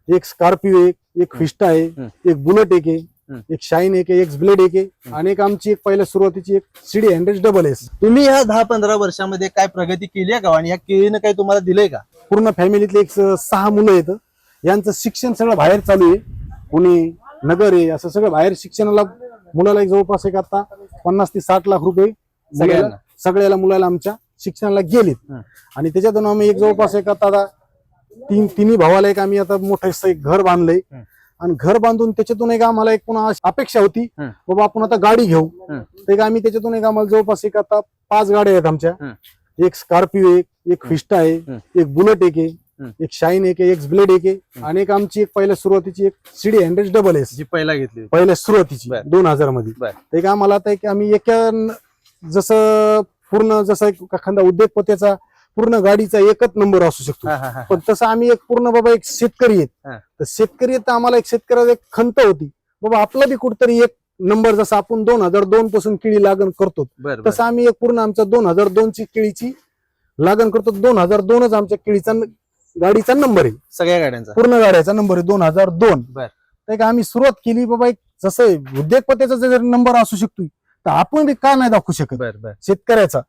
एक स्कॉर्पिओ एक फिस्टा आहे, एक बुलेट आहे, एक शाईन एक एक्स ब्लेड आहे आणि एक आमची एक पहिल्या सुरुवातीची एक CD 100 डबल एस. तुम्ही ह्या 10-15 वर्षामध्ये काय प्रगती केली आहे का आणि या केळीनं काही तुम्हाला दिलंय का? पूर्ण फॅमिलीतले एक 6 मुलं आहेत. यांचं शिक्षण सगळं बाहेर चालू आहे. पुणे नगर आहे असं सगळं बाहेर शिक्षणाला मुलाला एक जवळपास एक आता 50 ते 60 लाख रुपये सगळ्याला मुलाला आमच्या शिक्षणाला गेलेत. आणि त्याच्यातून आम्ही एक जवळपास एक आता तिन्ही भावाला एक आम्ही आता मोठं एक घर बांधलंय. आणि घर बांधून त्याच्यातून एक आम्हाला एक पुन्हा अपेक्षा होती बाबा आपण आता गाडी घेऊ. तर आम्ही त्याच्यातून एक आम्हाला जवळपास एक आता 5 गाड्या आहेत आमच्या. एक स्कॉर्पिओ एक फिस्टा आहे, एक बुलेट आहे, एक शाईन एक एक्स ब्लेड आहे आणि एक आमची एक पहिल्या सुरुवातीची एक CD 100 डबल एस जी पहिला घेतली पहिल्या सुरुवातीची 2000 मध्ये. एक आम्हाला आता एक आम्ही जसं पूर्ण जसं एखादा उद्योगपतीचा पूर्ण गाडीचा एकच नंबर असू शकतो. पण तसं आम्ही एक पूर्ण बाबा एक शेतकरी आहेत. तर शेतकरी आहेत तर आम्हाला एक शेतकऱ्याला एक खंत होती बाबा आपला बी कुठतरी एक नंबर जसं आपण 2002 पासून केळी लागण करतो तसं आम्ही एक पूर्ण आमचा 2002 ची केळीची लागण करतो. 2002च आमच्या केळीचा गाडीचा नंबर आहे. सगळ्या गाड्यांचा पूर्ण गाड्याचा नंबर आहे 2002. तर आम्ही सुरुवात केली बाबा एक जसं उद्योगपतीचा जर नंबर असू शकतो तर आपण बी का नाही दाखवू शकत शेतकऱ्याचा.